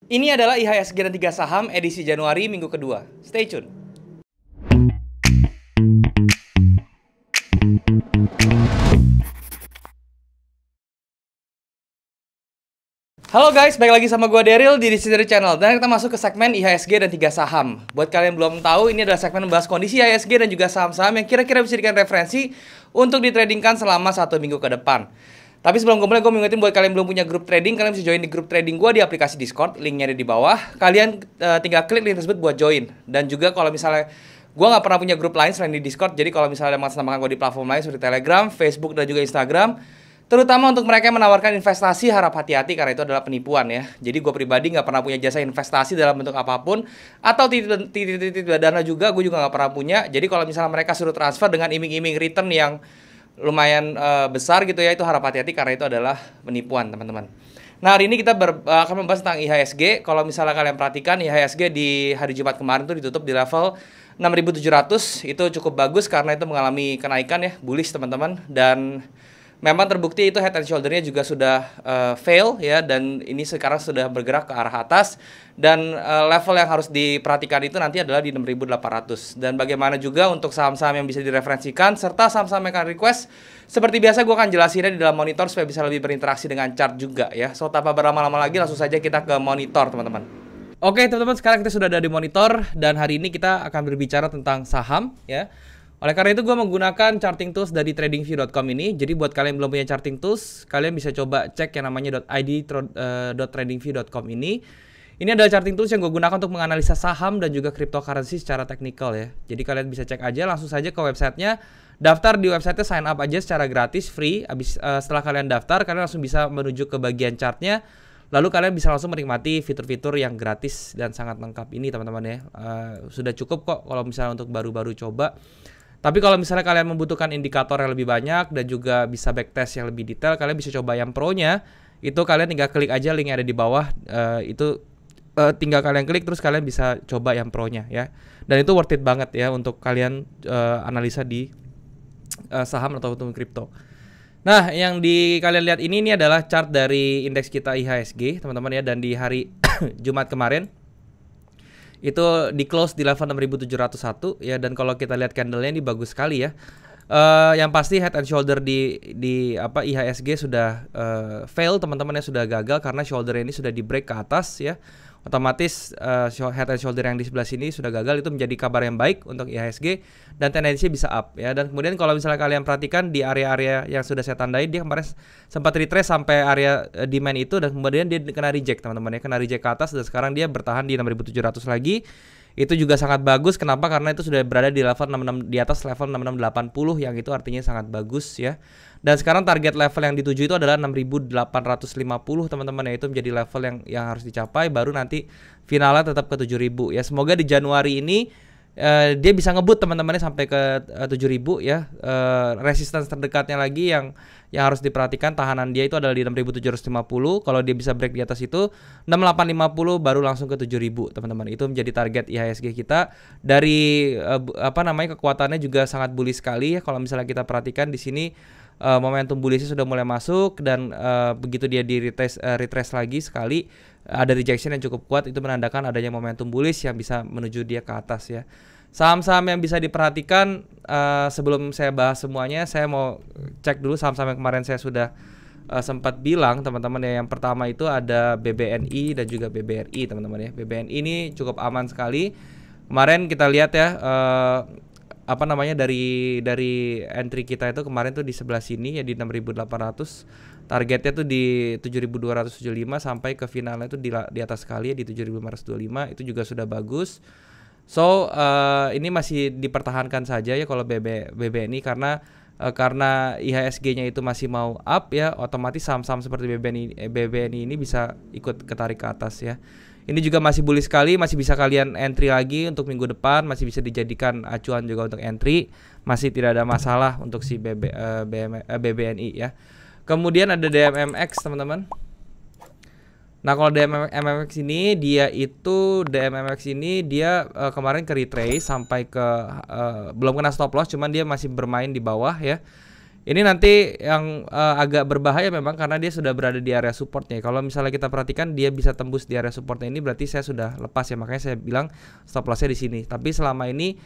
Ini adalah IHSG dan 3 saham edisi Januari minggu kedua. Stay tune. Halo guys, balik lagi sama gue Daryl di Distillery Channel. Dan kita masuk ke segmen IHSG dan 3 saham. Buat kalian yang belum tahu, ini adalah segmen membahas kondisi IHSG dan juga saham-saham yang kira-kira bisa dijadikan referensi untuk ditradingkan selama 1 minggu ke depan. Tapi sebelum gue mulai, gue mengingetin buat kalian yang belum punya grup trading, kalian bisa join di grup trading gue di aplikasi Discord, linknya ada di bawah. Kalian tinggal klik link tersebut buat join. Dan juga kalau misalnya gue nggak pernah punya grup lain selain di Discord, jadi kalau misalnya ada masalah gue di platform lain seperti Telegram, Facebook, dan juga Instagram, terutama untuk mereka yang menawarkan investasi, harap hati-hati karena itu adalah penipuan ya. Jadi gue pribadi nggak pernah punya jasa investasi dalam bentuk apapun, atau titip dana juga gue juga nggak pernah punya. Jadi kalau misalnya mereka suruh transfer dengan iming-iming return yang lumayan besar gitu ya, itu harap hati-hati karena itu adalah penipuan teman-teman. Nah, hari ini kita akan membahas tentang IHSG. Kalau misalnya kalian perhatikan, IHSG di hari Jumat kemarin tuh ditutup di level 6.700. Itu cukup bagus karena itu mengalami kenaikan ya, bullish teman-teman. Dan memang terbukti itu head and shoulder-nya juga sudah fail ya, dan ini sekarang sudah bergerak ke arah atas, dan level yang harus diperhatikan itu nanti adalah di 6.800. Dan bagaimana juga untuk saham-saham yang bisa direferensikan serta saham-saham yang akan request, seperti biasa gue akan jelasinnya di dalam monitor supaya bisa lebih berinteraksi dengan chart juga ya. So tanpa berlama-lama lagi, langsung saja kita ke monitor teman-teman. Oke teman-teman, sekarang kita sudah ada di monitor dan hari ini kita akan berbicara tentang saham ya. Oleh karena itu gue menggunakan charting tools dari tradingview.com ini. Jadi buat kalian yang belum punya charting tools, kalian bisa coba cek yang namanya .id.tradingview.com ini. Ini adalah charting tools yang gue gunakan untuk menganalisa saham dan juga cryptocurrency secara teknikal ya. Jadi kalian bisa cek aja langsung saja ke websitenya. Daftar di websitenya, sign up aja secara gratis, free. Setelah kalian daftar, kalian langsung bisa menuju ke bagian chartnya. Lalu kalian bisa langsung menikmati fitur-fitur yang gratis dan sangat lengkap ini teman-teman ya. Sudah cukup kok kalau misalnya untuk baru-baru coba. Tapi kalau misalnya kalian membutuhkan indikator yang lebih banyak dan juga bisa backtest yang lebih detail, kalian bisa coba yang pro-nya. Itu kalian tinggal klik aja link yang ada di bawah. Tinggal kalian klik terus kalian bisa coba yang pro-nya ya. Dan itu worth it banget ya untuk kalian analisa di saham atau kripto. Nah, yang kalian lihat ini adalah chart dari indeks kita IHSG, teman-teman ya, dan di hari Jumat kemarin itu di close di level 6.701 ya, dan kalau kita lihat candlenya ini bagus sekali ya. Yang pasti head and shoulder di IHSG sudah fail teman-teman ya, sudah gagal karena shoulder ini sudah di break ke atas ya. Otomatis head and shoulder yang di sebelah sini sudah gagal, itu menjadi kabar yang baik untuk IHSG dan tendensinya bisa up ya. Dan kemudian kalau misalnya kalian perhatikan di area-area yang sudah saya tandai, dia kemarin sempat retrace sampai area demand itu dan kemudian dia kena reject teman-teman ya, kena reject ke atas dan sekarang dia bertahan di 6.700 lagi. Itu juga sangat bagus. Kenapa? Karena itu sudah berada di level 66, di atas level 6680 yang itu artinya sangat bagus ya. Dan sekarang target level yang dituju itu adalah 6.850 teman-teman ya, itu menjadi level yang harus dicapai, baru nanti finalnya tetap ke 7.000 ya. Semoga di Januari ini dia bisa ngebut teman-temannya sampai ke 7.000 ya. Resistance terdekatnya lagi yang harus diperhatikan, tahanan dia itu adalah di 6.750. Kalau dia bisa break di atas itu 6.850 baru langsung ke 7.000 teman-teman. Itu menjadi target IHSG kita. Dari kekuatannya juga sangat bullish sekali ya. Kalau misalnya kita perhatikan di sini momentum bullishnya sudah mulai masuk, dan begitu dia di retrace lagi sekali, ada rejection yang cukup kuat, itu menandakan adanya momentum bullish yang bisa menuju dia ke atas ya. Saham-saham yang bisa diperhatikan, sebelum saya bahas semuanya, saya mau cek dulu saham-saham yang kemarin saya sudah sempat bilang teman-teman ya. Yang pertama itu ada BBNI dan juga BBRI teman-teman ya. BBNI ini cukup aman sekali. Kemarin kita lihat ya, dari entry kita itu kemarin tuh di sebelah sini ya, di 6.800. Targetnya tuh di 7.275 sampai ke finalnya itu di atas sekali ya, di 7.525. Itu juga sudah bagus. So ini masih dipertahankan saja ya kalau BBNI, karena IHSG-nya itu masih mau up ya, otomatis saham-saham seperti BBNI ini bisa ikut ketarik ke atas ya. Ini juga masih bullish sekali, masih bisa kalian entry lagi untuk minggu depan, masih bisa dijadikan acuan juga untuk entry, masih tidak ada masalah untuk si BBNI ya. Kemudian ada DMMX teman-teman. Nah kalau DMMX ini dia kemarin ke retrace sampai ke belum kena stop loss, cuman dia masih bermain di bawah ya. Ini nanti yang agak berbahaya memang karena dia sudah berada di area supportnya. Kalau misalnya kita perhatikan dia bisa tembus di area supportnya ini, berarti saya sudah lepas ya, makanya saya bilang stop lossnya di sini. Tapi selama ini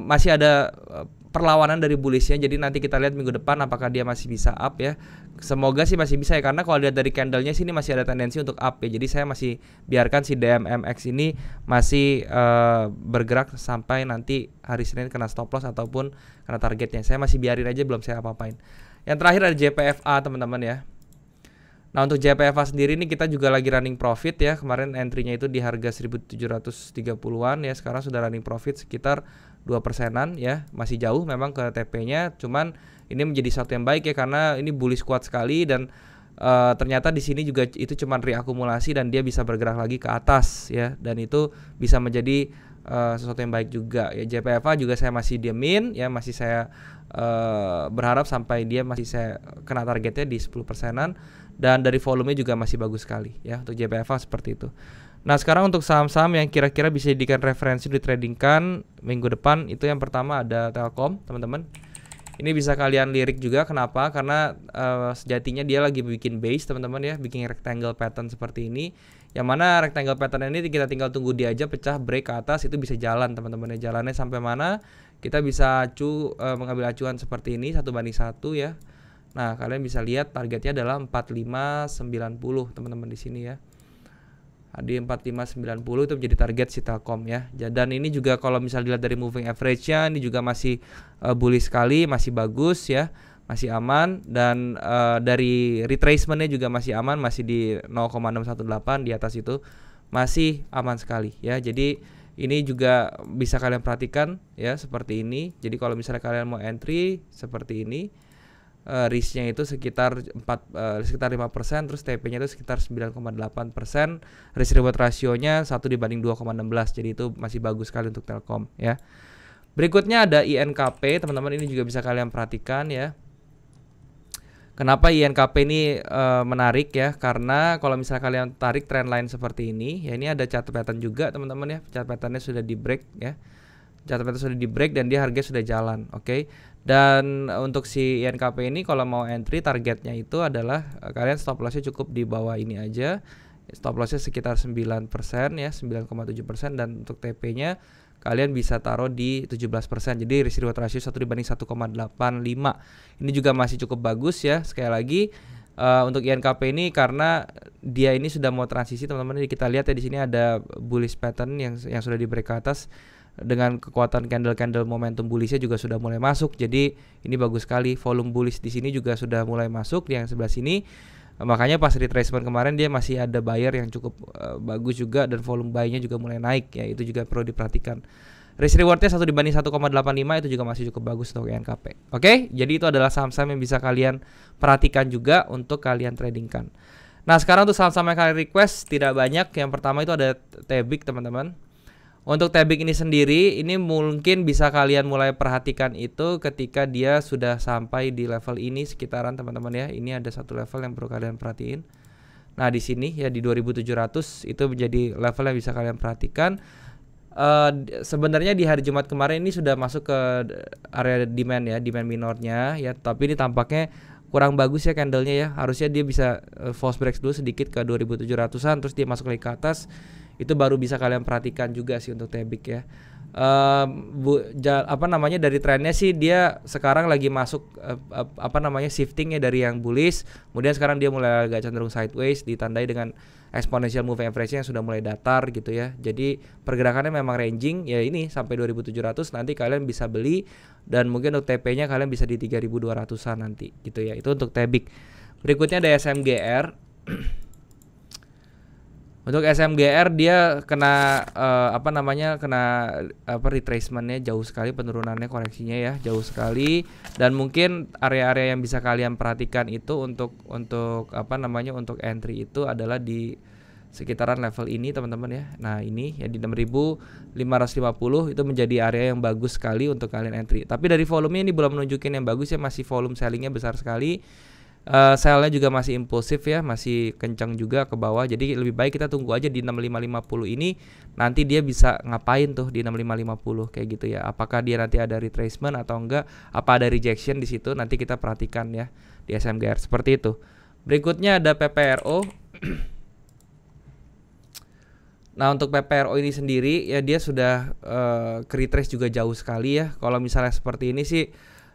masih ada perlawanan dari bullishnya, jadi nanti kita lihat minggu depan apakah dia masih bisa up ya. Semoga sih masih bisa ya, karena kalau lihat dari candlenya sini masih ada tendensi untuk up ya. Jadi saya masih biarkan si DMMX ini masih bergerak sampai nanti hari Senin kena stop loss ataupun kena targetnya. Saya masih biarin aja, belum saya apa-apain. Yang terakhir ada JPFA teman-teman ya. Nah untuk JPFA sendiri ini kita juga lagi running profit ya. Kemarin entry-nya itu di harga 1730-an ya. Sekarang sudah running profit sekitar 2%-an ya. Masih jauh memang ke TP-nya, cuman ini menjadi sesuatu yang baik ya karena ini bullish kuat sekali dan ternyata di sini juga itu cuman reakumulasi dan dia bisa bergerak lagi ke atas ya, dan itu bisa menjadi sesuatu yang baik juga ya. JPFA juga saya masih diemin ya, masih saya berharap sampai dia masih saya kena targetnya di 10%-an, dan dari volumenya juga masih bagus sekali ya untuk JPFA seperti itu. Nah sekarang untuk saham-saham yang kira-kira bisa dijadikan referensi ditradingkan minggu depan, itu yang pertama ada Telkom teman-teman. Ini bisa kalian lirik juga, kenapa? Karena sejatinya dia lagi bikin base teman-teman ya, bikin rectangle pattern seperti ini. Yang mana rectangle pattern ini kita tinggal tunggu dia aja pecah break ke atas, itu bisa jalan teman-teman ya. Jalannya sampai mana? Kita bisa mengambil acuan seperti ini 1:1 ya. Nah, kalian bisa lihat targetnya adalah 4590 teman-teman di sini ya. Di 4590 itu menjadi target si Telkom ya. Dan ini juga kalau misal dilihat dari moving average-nya ini juga masih bullish sekali, masih bagus ya, masih aman, dan dari retracement-nya juga masih aman, masih di 0,618 di atas itu masih aman sekali ya. Jadi ini juga bisa kalian perhatikan ya seperti ini. Jadi kalau misalnya kalian mau entry seperti ini, risknya itu sekitar 5%, terus TP-nya itu sekitar 9,8%, risk reward rasionya 1:2,16, jadi itu masih bagus sekali untuk Telkom ya. Berikutnya ada INKP teman-teman, ini juga bisa kalian perhatikan ya. Kenapa INKP ini menarik ya? Karena kalau misalnya kalian tarik trendline seperti ini ya, ini ada chart pattern juga teman-teman ya. Chart patternnya sudah di break ya. Chart pattern sudah di break dan dia harga sudah jalan, oke. Dan untuk si INKP ini kalau mau entry targetnya itu adalah kalian stop lossnya cukup di bawah ini aja. Stop lossnya sekitar 9% ya, 9,7%, dan untuk TP-nya kalian bisa taruh di 17%. Jadi risk reward ratio 1:1,85. Ini juga masih cukup bagus ya. Sekali lagi untuk INKP ini karena dia ini sudah mau transisi teman-teman. Kita lihat ya di sini ada bullish pattern yang sudah di break ke atas dengan kekuatan candle momentum bullishnya juga sudah mulai masuk. Jadi ini bagus sekali, volume bullish di sini juga sudah mulai masuk di yang sebelah sini. Makanya pas retracement kemarin dia masih ada buyer yang cukup bagus juga, dan volume buy-nya juga mulai naik ya, itu juga perlu diperhatikan. Risk reward-nya 1:1,85 itu juga masih cukup bagus untuk INKP. Oke, jadi itu adalah saham-saham yang bisa kalian perhatikan juga untuk kalian tradingkan. Nah sekarang untuk saham-saham yang kalian request tidak banyak. Yang pertama itu ada Tebik teman-teman. Untuk Tebik ini sendiri, ini mungkin bisa kalian mulai perhatikan itu ketika dia sudah sampai di level ini sekitaran teman-teman ya. Ini ada satu level yang perlu kalian perhatiin. Nah di sini ya di 2700 itu menjadi level yang bisa kalian perhatikan. Sebenarnya di hari Jumat kemarin ini sudah masuk ke area demand ya, demand minornya ya. Tapi ini tampaknya kurang bagus ya candlenya ya. Harusnya dia bisa false break dulu sedikit ke 2700-an, terus dia masuk lagi ke atas. Itu baru bisa kalian perhatikan juga sih untuk Tebik ya. Dari trennya sih dia sekarang lagi masuk shifting ya dari yang bullish, kemudian sekarang dia mulai agak cenderung sideways, ditandai dengan exponential moving average yang sudah mulai datar gitu ya. Jadi pergerakannya memang ranging ya, ini sampai 2700 nanti kalian bisa beli, dan mungkin untuk TP-nya kalian bisa di 3200-an nanti gitu ya. Itu untuk Tebik. Berikutnya ada SMGR. Untuk SMGR dia kena retracementnya jauh sekali, penurunannya, koreksinya ya jauh sekali, dan mungkin area-area yang bisa kalian perhatikan itu untuk entry itu adalah di sekitaran level ini teman-teman ya. Nah ini ya di 6550 itu menjadi area yang bagus sekali untuk kalian entry. Tapi dari volumenya ini belum menunjukin yang bagus ya, masih volume sellingnya besar sekali. Sell-nya juga masih impulsif ya, masih kencang juga ke bawah. Jadi lebih baik kita tunggu aja di 6550 ini. Nanti dia bisa ngapain tuh di 6550 kayak gitu ya. Apakah dia nanti ada retracement atau enggak? Apa ada rejection di situ? Nanti kita perhatikan ya di SMGR seperti itu. Berikutnya ada PPRO. Nah untuk PPRO ini sendiri ya dia sudah ke retrace juga jauh sekali ya. Kalau misalnya seperti ini sih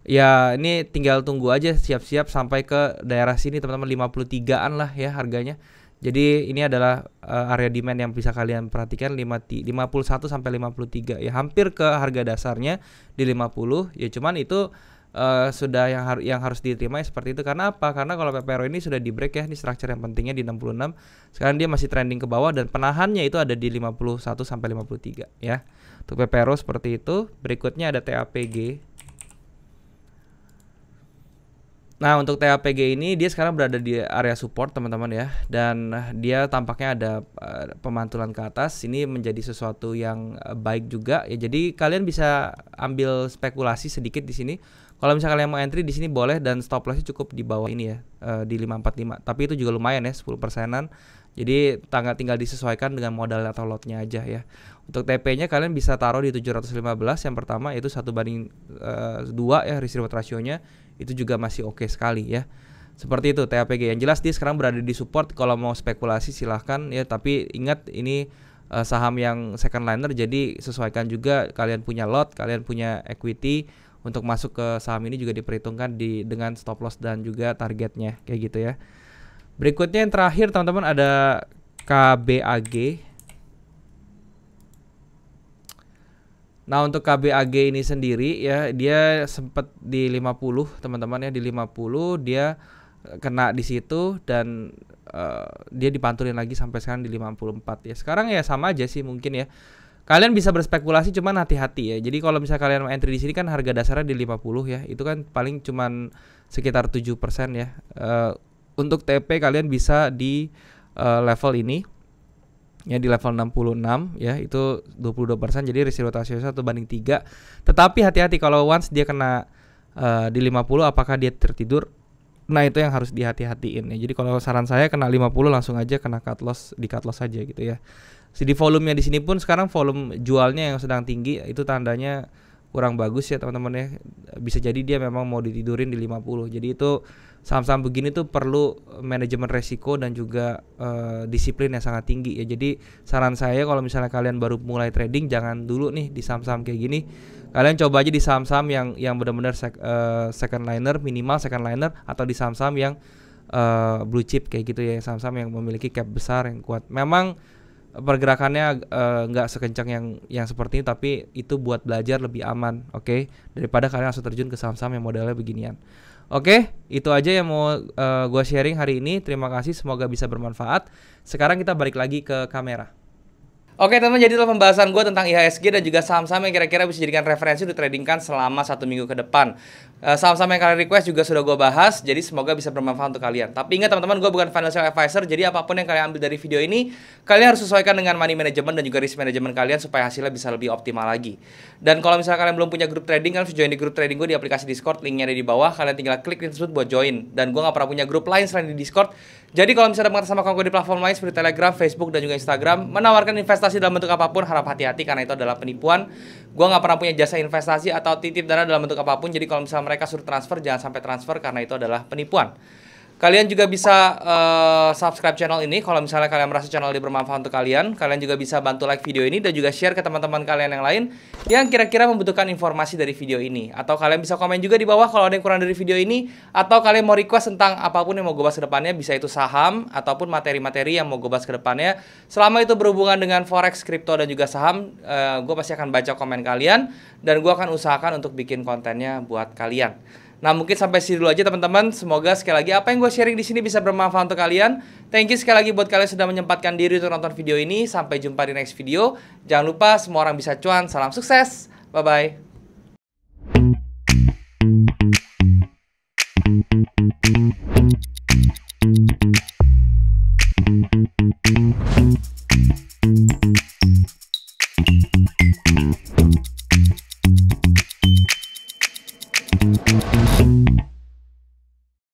ya ini tinggal tunggu aja, siap-siap sampai ke daerah sini teman-teman, 53-an lah ya harganya. Jadi ini adalah area demand yang bisa kalian perhatikan, 51 sampai 53 ya, hampir ke harga dasarnya di 50 ya. Cuman itu sudah yang harus diterima seperti itu. Karena apa? Karena kalau PPRO ini sudah di break ya, ini structure yang pentingnya di 66. Sekarang dia masih trending ke bawah dan penahannya itu ada di 51 sampai 53 ya. Untuk PPRO seperti itu. Berikutnya ada TAPG. Nah untuk TAPG ini dia sekarang berada di area support teman-teman ya, dan dia tampaknya ada pemantulan ke atas. Ini menjadi sesuatu yang baik juga ya. Jadi kalian bisa ambil spekulasi sedikit di sini. Kalau misalnya kalian mau entry di sini boleh, dan stop lossnya cukup di bawah ini ya, di 545. Tapi itu juga lumayan ya, 10%-an. Jadi tinggal disesuaikan dengan modal atau lotnya aja ya. Untuk TP-nya kalian bisa taruh di 715 yang pertama, itu 1/2 ya risk reward rasionya. Itu juga masih oke sekali ya. Seperti itu TAPG. Yang jelas dia sekarang berada di support. Kalau mau spekulasi silahkan ya, tapi ingat ini saham yang second liner, jadi sesuaikan juga kalian punya lot, kalian punya equity. Untuk masuk ke saham ini juga diperhitungkan dengan stop loss dan juga targetnya kayak gitu ya. Berikutnya yang terakhir teman-teman ada KBAG. Nah untuk KBAG ini sendiri ya, dia sempat di 50 teman-teman ya, di 50 dia kena di situ, dan dia dipantulin lagi sampai sekarang di 54 ya. Sekarang ya sama aja sih mungkin ya. Kalian bisa berspekulasi, cuman hati-hati ya. Jadi kalau misalnya kalian mau entry di sini kan harga dasarnya di 50 ya. Itu kan paling cuman sekitar 7% ya. Untuk TP kalian bisa di level ini ya, di level 66 ya, itu 22%. Jadi risk reward ratio 1/3. Tetapi hati-hati kalau once dia kena di 50, apakah dia tertidur? Nah itu yang harus dihati-hatiin ya. Jadi kalau saran saya kena 50 langsung aja kena cut loss, di cut loss aja gitu ya. Di volumenya di sini pun sekarang volume jualnya yang sedang tinggi, itu tandanya kurang bagus ya teman-teman ya. Bisa jadi dia memang mau ditidurin di 50. Jadi itu saham-saham begini tuh perlu manajemen resiko dan juga disiplin yang sangat tinggi ya. Jadi saran saya kalau misalnya kalian baru mulai trading, jangan dulu nih di saham-saham kayak gini. Kalian coba aja di saham-saham yang benar-benar second liner, minimal second liner, atau di saham-saham yang blue chip kayak gitu ya, saham-saham yang memiliki cap besar yang kuat. Memang pergerakannya nggak sekencang yang seperti ini, tapi itu buat belajar lebih aman, oke? Daripada kalian langsung terjun ke saham-saham yang modelnya beginian. Oke, itu aja yang mau gue sharing hari ini. Terima kasih, semoga bisa bermanfaat. Sekarang kita balik lagi ke kamera. Oke teman-teman, jadi itu pembahasan gue tentang IHSG dan juga saham-saham yang kira-kira bisa dijadikan referensi untuk tradingkan selama 1 minggu ke depan. Saham-saham yang kalian request juga sudah gue bahas, jadi semoga bisa bermanfaat untuk kalian. Tapi ingat teman-teman, gue bukan financial advisor, jadi apapun yang kalian ambil dari video ini, kalian harus sesuaikan dengan money management dan juga risk management kalian supaya hasilnya bisa lebih optimal lagi. Dan kalau misalnya kalian belum punya grup trading, kalian harus join di grup trading gue di aplikasi Discord, linknya ada di bawah. Kalian tinggal klik link tersebut buat join. Dan gue gak pernah punya grup lain selain di Discord. Jadi kalau misalnya mengatas sama kawan gue di platform lain seperti Telegram, Facebook, dan juga Instagram, menawarkan investasi dalam bentuk apapun, harap hati-hati karena itu adalah penipuan. Gue gak pernah punya jasa investasi atau titip dana dalam bentuk apapun. Jadi kalau misalnya mereka suruh transfer, jangan sampai transfer karena itu adalah penipuan. Kalian juga bisa subscribe channel ini kalau misalnya kalian merasa channel ini bermanfaat untuk kalian. Kalian juga bisa bantu like video ini dan juga share ke teman-teman kalian yang lain yang kira-kira membutuhkan informasi dari video ini. Atau kalian bisa komen juga di bawah kalau ada yang kurang dari video ini. Atau kalian mau request tentang apapun yang mau gue bahas ke depannya, bisa itu saham ataupun materi-materi yang mau gue bahas ke depannya. Selama itu berhubungan dengan forex, kripto, dan juga saham, gue pasti akan baca komen kalian dan gue akan usahakan untuk bikin kontennya buat kalian. Nah mungkin sampai sini dulu aja teman-teman. Semoga sekali lagi apa yang gue sharing di sini bisa bermanfaat untuk kalian. Thank you sekali lagi buat kalian sudah menyempatkan diri untuk nonton video ini. Sampai jumpa di next video. Jangan lupa semua orang bisa cuan. Salam sukses. Bye bye.